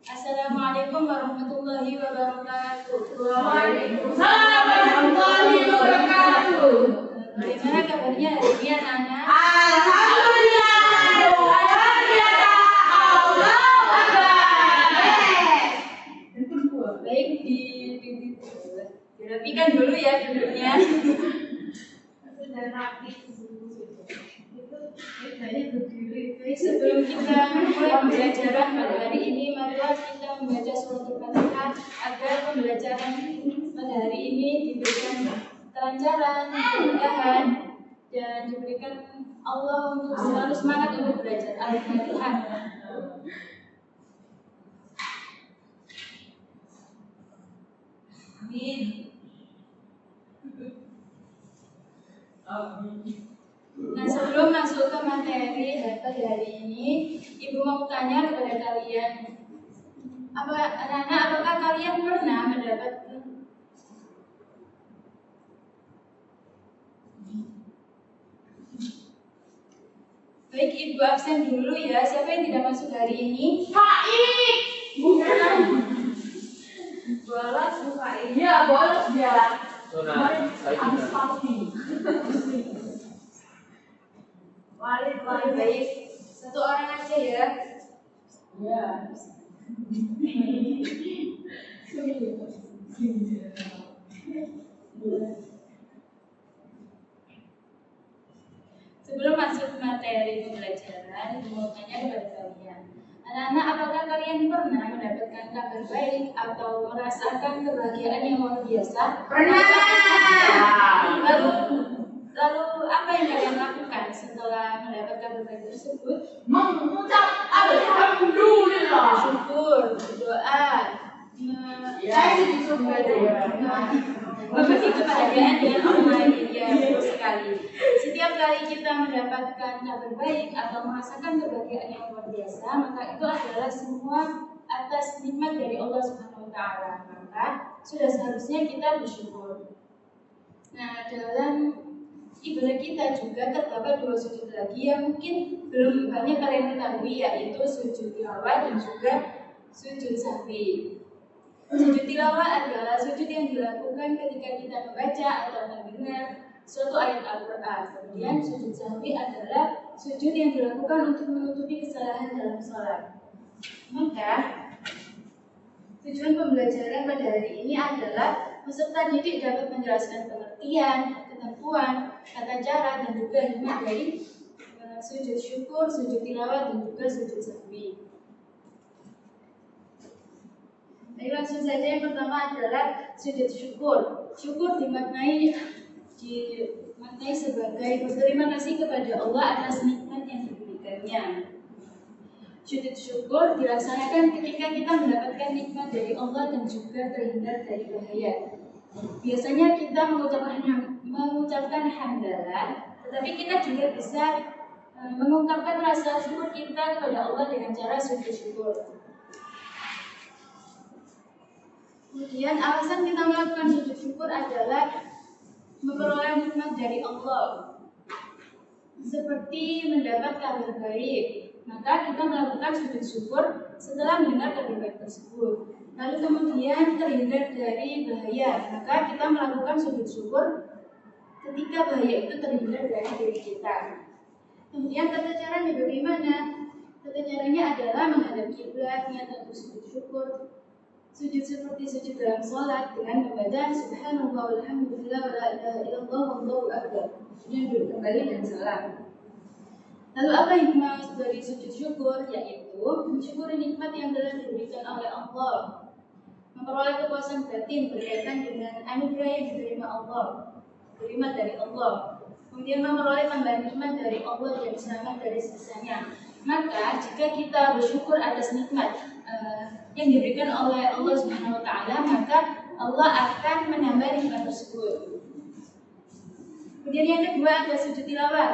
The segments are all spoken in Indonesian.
Assalamualaikum warahmatullahi wabarakatuh. Waalaikumsalam warahmatullahi wabarakatuh. Bagaimana kabarnya hari ini anak-anak? Alhamdulillah. Allahu Akbar. Baik, dirapikan dulu ya duduknya. Baik, sebelum kita mulai pembelajaran pada hari ini, marilah kita membaca surat Al-Fatihah agar pembelajaran pada hari ini diberikan kelancaran, kemudahan, dan diberikan Allah untuk selalu semangat untuk belajar Al-Fatihah. Amin. Nah, sebelum masuk ke materi pada hari ini, Ibu mau tanya kepada kalian, apakah kalian pernah mendapat Baik, Ibu absen dulu ya. Siapa yang tidak masuk hari ini? Faik. Bukan. Bolos bukan. Iya, bolos dia. Kemarin habis pasti. Baik, satu orang aja ya. Ya. Sebelum masuk materi pembelajaran, mau tanya kepada kalian. Anak-anak, apakah kalian pernah mendapatkan kabar baik atau merasakan kebahagiaan yang luar biasa? Pernah. Lalu apa yang kalian lakukan setelah mendapat kabar baik tersebut? Mengucap alhamdulillah. Bersyukur, berdoa, memberi kebahagiaan dengan orang lain. Ya, betul sekali. Setiap kali kita mendapatkan kabar baik atau merasakan kebahagiaan yang luar biasa, maka itu adalah semua atas nikmat dari Allah Subhanahu wa Ta'ala. Maka sudah seharusnya kita bersyukur. Nah, dalam ibadah kita juga terdapat dua sujud lagi yang mungkin belum banyak kalian ketahui, yaitu sujud tilawah dan juga sujud sahwi. Sujud tilawah adalah sujud yang dilakukan ketika kita membaca atau mendengar suatu ayat Al-Quran. Kemudian sujud sahwi adalah sujud yang dilakukan untuk menutupi kesalahan dalam sholat. Maka tujuan pembelajaran pada hari ini adalah peserta didik dapat menjelaskan pengertian, ketentuan, tata cara, dan juga hikmah dari sujud syukur, sujud tilawah, dan juga sujud sahwi. Baik, langsung saja. Yang pertama adalah sujud syukur. Syukur dimaknai sebagai berterima kasih kepada Allah atas nikmat yang diberikannya. Sujud syukur dilaksanakan ketika kita mendapatkan nikmat dari Allah dan juga terhindar dari bahaya. Biasanya kita mengucapkan hamdalah, tetapi kita juga bisa mengungkapkan rasa syukur kita kepada Allah dengan cara sujud syukur. Kemudian alasan kita melakukan sujud syukur adalah memperoleh nikmat dari Allah, seperti mendapat kabar baik. Maka kita melakukan sujud syukur setelah mendengar kabar baik tersebut. Lalu kemudian terhindar dari bahaya, maka kita melakukan sujud syukur ketika bahaya itu terhindar dari diri kita. Kemudian tata caranya bagaimana? Tata caranya adalah menghadap kiblat, niat untuk sujud syukur. Sujud seperti sujud dalam sholat dengan membaca subhanallah walhamdulillah wa la ilaha illallah wallahu akbar. Kemudian duduk kembali dan salam. Lalu apa hikmah dari sujud syukur? Yaitu mensyukuri nikmat yang telah diberikan oleh Allah, memperoleh kepuasan batin berkaitan dengan anugerah yang diterima Allah, terima dari Allah. Kemudian memperoleh tambahan nikmat dari Allah dan selamat dari sisanya. Maka jika kita bersyukur atas nikmat yang diberikan oleh Allah Subhanahu wa Ta'ala, maka Allah akan menambah nikmat tersebut. Kemudian yang kedua adalah sujud tilawah.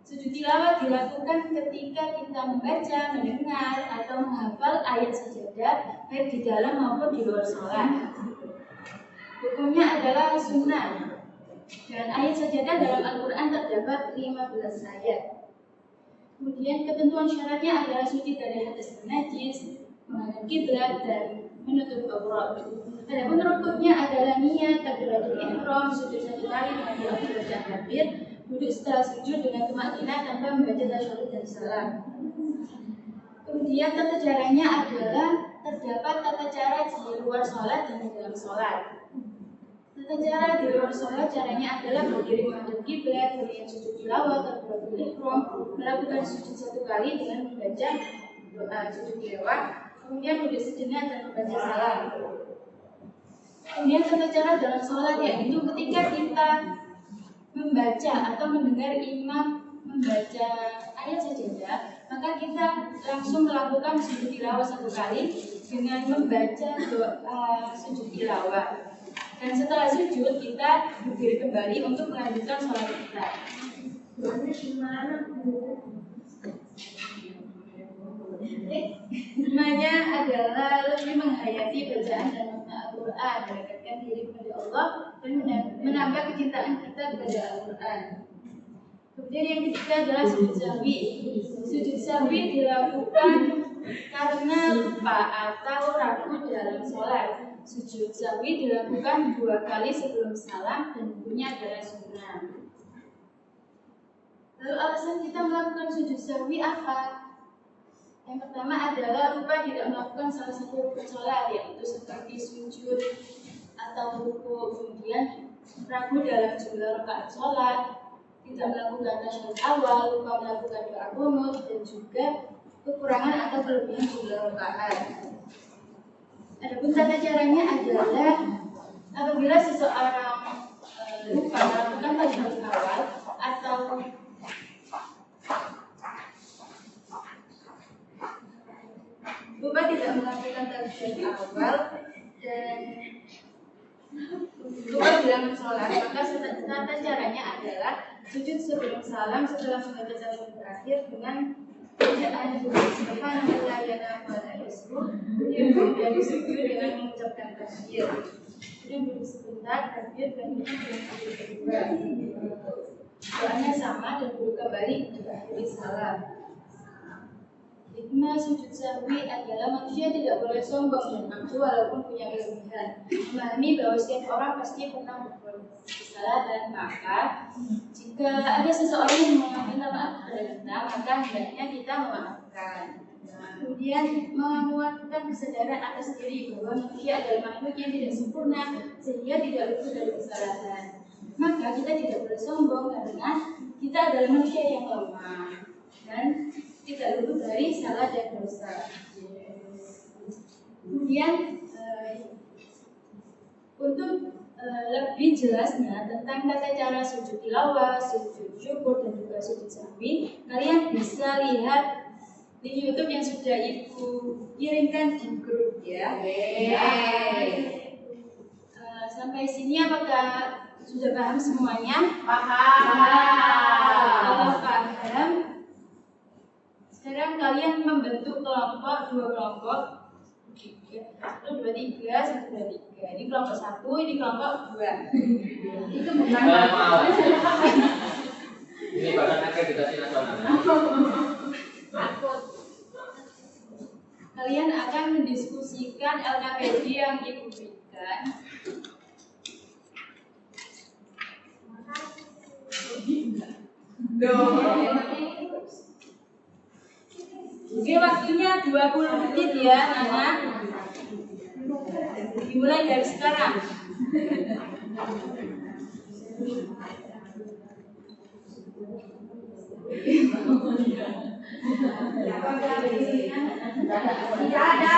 Sujud tilawah dilakukan ketika kita membaca, mendengar, atau menghafal ayat sajadah baik di dalam maupun di luar sholat. Hukumnya adalah sunnah. Dan ayat sajadah dalam Al-Quran terdapat 15 ayat. Kemudian ketentuan syaratnya adalah suci dari hadas najis, menghadap kiblat dan menutup aurat. Adapun rukunnya adalah niat, takbiratul ihram, sujud 1 kali dengan diakhiri bacaan takbir, duduk setelah sujud dengan tumakninah tanpa membaca tasyahud dan salam. Kemudian tata caranya adalah terdapat tata cara di luar sholat dan di dalam sholat. Tata cara di luar sholat caranya adalah berdiri menghadap kiblat, kemudian sujud tilawah, takbiratul ihram, melakukan sujud 1 kali dengan membaca doa sujud tilawah, kemudian duduk sejenak dan membaca salam. Kemudian tata cara dalam sholat yaitu ketika kita membaca atau mendengar imam membaca ayat sajadah, maka kita langsung melakukan sujud tilawah 1 kali dengan membaca doa sujud tilawah. Dan setelah sujud kita berdiri kembali untuk melanjutkan sholat kita. Hikmahnya adalah lebih menghayati bacaan dan makna Al-Quran, mendekatkan diri kepada Allah dan menambah kecintaan kita kepada Al-Quran. Kemudian yang ketiga adalah sujud sahwi. Sujud sahwi dilakukan karena lupa atau ragu dalam sholat. Sujud sahwi dilakukan 2 kali sebelum salam dan hukumnya adalah sunnah. Lalu alasan kita melakukan sujud sahwi apa? Yang pertama adalah lupa tidak melakukan salah satu rukun sholat, yaitu seperti sujud atau ruku, kemudian ragu dalam jumlah rakaat sholat, tidak melakukan tasyahud awal, lupa melakukan doa qunut, dan juga kekurangan atau kelebihan jumlah rakaat. Adapun tata caranya adalah apabila seseorang lupa melakukan tasyahud awal atau lupa tidak melakukan tasyahud awal dan lupa dalam sholat, maka tata caranya adalah sujud sebelum salam setelah membaca tasyahud terakhir dengan bacaan subhanallah ya nafala yusru, kemudian sujud dengan mengucapkan takbir, kemudian duduk sebentar takbir dan sujud kedua. Doanya sama dan duduk kembali diakhiri salam. Hikmah sujud sahwi adalah manusia tidak boleh sombong dan angkuh walaupun punya kelebihan. Memahami bahwa setiap orang pasti pernah berbuat kesalahan, maka jika ada seseorang yang meminta maaf kepada kita, maka hendaknya kita memaafkan. Kemudian menguatkan kesadaran atas diri bahwa manusia adalah makhluk yang tidak sempurna sehingga tidak luput dari kesalahan. Maka kita tidak boleh sombong karena kita adalah manusia yang lemah dan tidak luput dari salah dan dosa. Kemudian untuk lebih jelasnya tentang tata cara sujud tilawah, sujud syukur dan juga sujud sahwi, kalian bisa lihat di YouTube yang sudah Ibu kirimkan di grup ya. Sampai sini apakah sudah paham semuanya? Kalau paham, sekarang kalian membentuk kelompok, 2 kelompok, 1, 2, 3, 1, 2, 3. Ini kelompok 1, ini kelompok 2. Itu bukan. Ini bahkan akreditasi nasional. Kalian akan mendiskusikan LKPD yang Ibu berikan. Oke, waktunya 20 menit ya, anak. Dimulai dari sekarang. Tidak ada,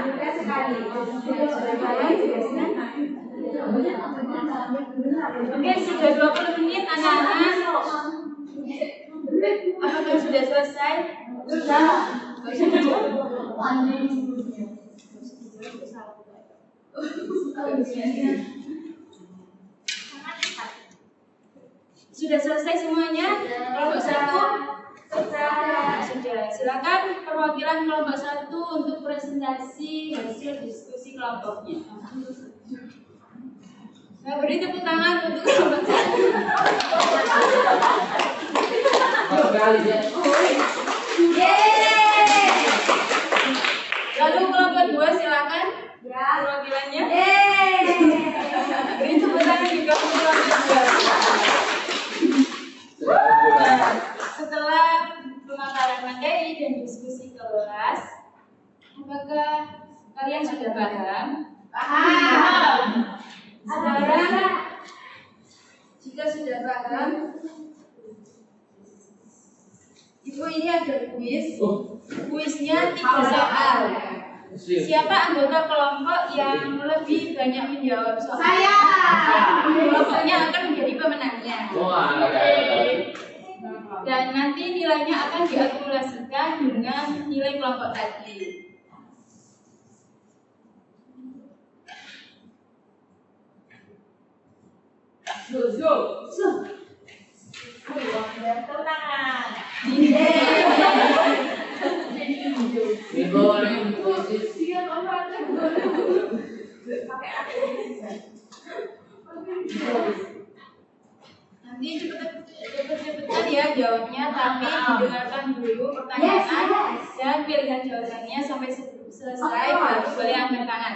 mudah sekali. Oke, sudah 20 menit anak-anak. Apakah sudah selesai? Sudah. Sudah selesai semuanya? Kelompok 1? Sudah. Silakan perwakilan kelompok 1 untuk presentasi hasil diskusi kelompoknya. Saya beri tepuk tangan untuk kelompok 1. Sekali ya. Lalu kelompok 2 silakan. Perwakilannya. Beri tepuk tangan juga untuk kelompok 2. Setelah pemaparan materi dan diskusi kelas, apakah kalian sudah paham? Sekarang, jika sudah paham, Ibu ini ada kuis. Kuisnya 3 soal. Siapa anggota kelompok yang lebih banyak menjawab soal? Saya. Kelompoknya akan menjadi pemenangnya. Dan nanti nilainya akan diakumulasikan dengan nilai kelompok tadi. Nanti cepet-cepetan ya jawabnya, tapi didengarkan dulu pertanyaan dan pilihan jawabannya sampai selesai baru boleh angkat tangan.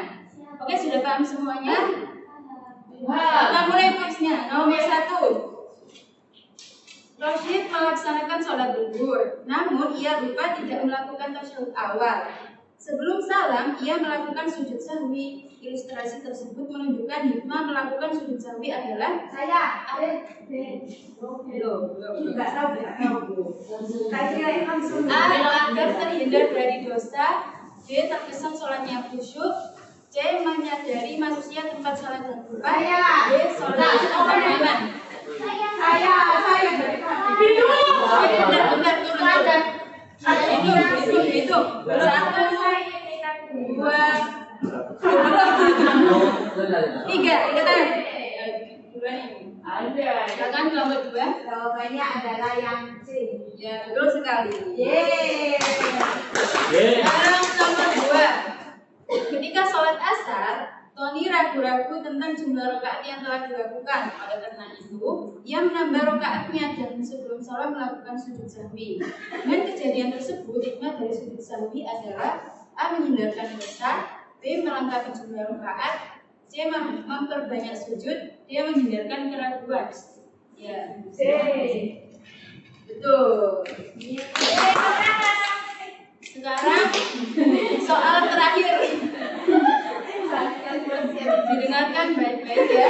Oke, sudah paham semuanya? Kita mulai kuisnya. Nomor 1. Rashid melaksanakan sholat zuhur, namun ia lupa tidak melakukan tasyahud awal. Sebelum salam, ia melakukan sujud sahwi. Ilustrasi tersebut menunjukkan hikmah melakukan sujud sahwi adalah Saya. agar terhindar dari dosa. B. Terkesan sholatnya khusyuk. C. Menyadari manusia tempat sholat dan tempat. D. Sholat aman. Hitung. 1, 2, 3. Ikutan. Silakan kelompok 2. Jawabannya adalah yang C. Ya, betul sekali. Yeay. Sekarang nomor 2. Ketika sholat asar, Tony ragu-ragu tentang jumlah rakaat yang telah dilakukan. Oleh karena itu, ia menambah rakaatnya dan sebelum sholat melakukan sujud sahwi. Dengan kejadian tersebut, hikmah dari sujud sahwi adalah A. Menghindarkan dosa, B. Melengkapi jumlah rakaat, C. Memperbanyak sujud, D. Menghindarkan keraguan. Ya, C. betul. Sekarang soal terakhir. Didengarkan baik-baik ya.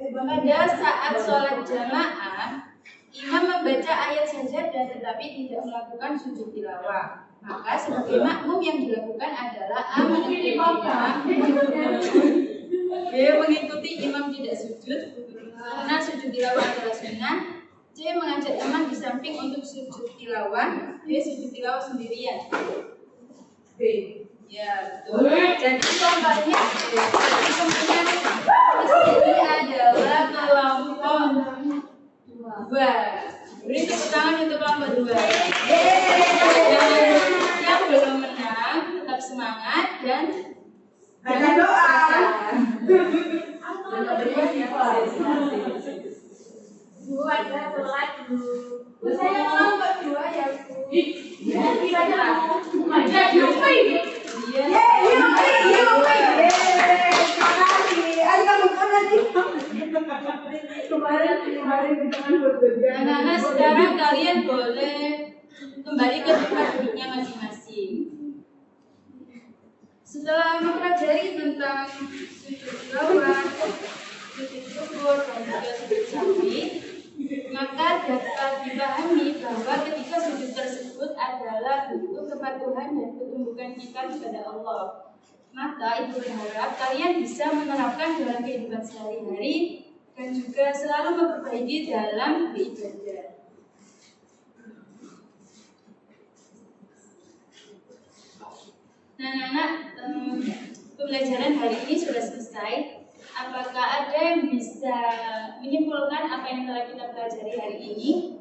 Pada saat sholat jamaah, imam membaca ayat sajadah tetapi tidak melakukan sujud tilawah. Maka sebagai makmum yang dilakukan adalah A. Mengikuti imam, B. Mengikuti imam tidak sujud karena sujud tilawah adalah sunnah. C. Mengajak teman di samping untuk sujud tilawah. D. Sujud tilawah sendirian. B. Ya, betul. Jadi contohnya ini adalah kelompok 2. Beri tepuk tangan untuk kelompok 2. Yang belum menang tetap semangat dan Baca doa. Bu, ada sholat dulu. Saya kelompok 2 ya, Bu. Anak-anak sekarang kalian boleh kembali ke tempat duduknya masing-masing. Setelah mempelajari tentang sujud tilawah, sujud syukur, dan juga sujud sahwi, maka dapat dipahami bahwa ketika sujud tersebut adalah bentuk kepatuhan dan ketundukan kita kepada Allah. Maka Ibu berharap kalian bisa menerapkan dalam kehidupan sehari-hari dan juga selalu memperbaiki dalam beribadah. Nah, anak-anak, pembelajaran hari ini sudah selesai. Apakah ada yang bisa menyimpulkan apa yang telah kita pelajari hari ini?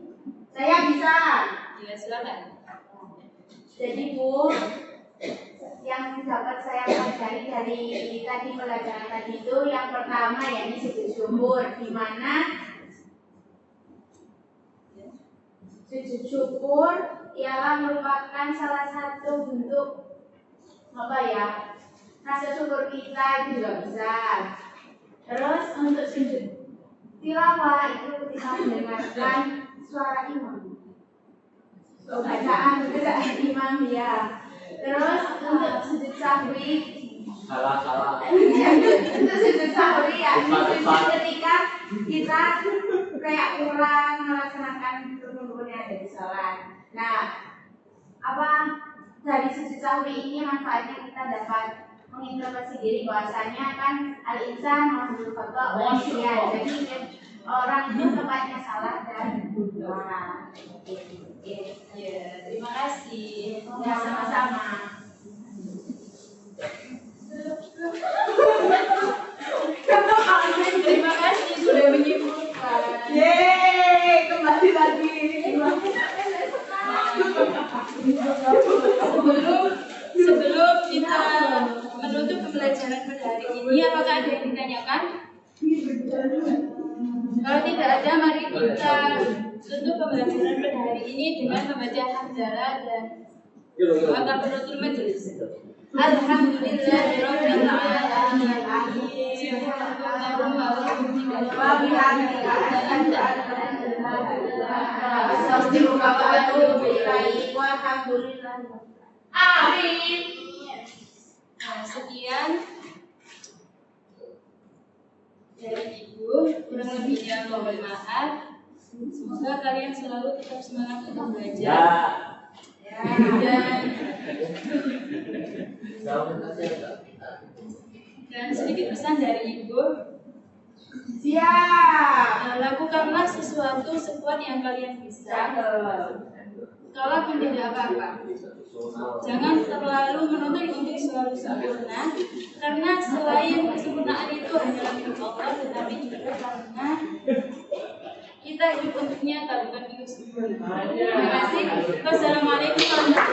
Saya bisa. Ya, silakan. Jadi Bu, yang dapat saya pelajari dari tadi pelajaran tadi itu yang pertama yakni sujud syukur, di mana sujud syukur ialah merupakan salah satu bentuk apa ya, rasa syukur kita itu juga bisa. Terus untuk sujud tilawah itu kita mendengarkan suara imam, bacaan imam ya. Terus untuk sujud sahwi, Salah. untuk sujud sahwi ya, sujud ketika kita kayak kurang melaksanakan rukun-rukun yang ada di sholat. Nah, apa dari sujud sahwi ini manfaatnya kita dapat mengintrospeksi diri bahwasanya kan al-insan mahmud khata wa nisyan. Jadi orang itu tempatnya salah dan salah. Ya, terima kasih. Ya, sama-sama. Terima kasih sudah menyimpulkan. Yeay, kembali lagi. Sebelum kita menutup pembelajaran pada hari ini, apakah ada yang ditanyakan? Kalau tidak ada, mari kita tutup pembelajaran pada hari ini dengan membaca hamdalah dan doa kafaratul majelis. Alhamdulillahirabbil alamin. Amin. Nah, sekian dari Ibu, kurang lebihnya mohon maaf. Semoga kalian selalu tetap semangat untuk belajar. Dan sedikit pesan dari Ibu. Siap. Lakukanlah sesuatu sekuat yang kalian bisa. Kalau pun tidak apa-apa. Jangan terlalu menuntut untuk selalu sempurna, karena selain kesempurnaan itu hanyalah milik Allah, tetapi juga karena kita hidup untuknya, tak bukan milik sempurna. Terima kasih. Wassalamualaikum warahmatullahi wabarakatuh.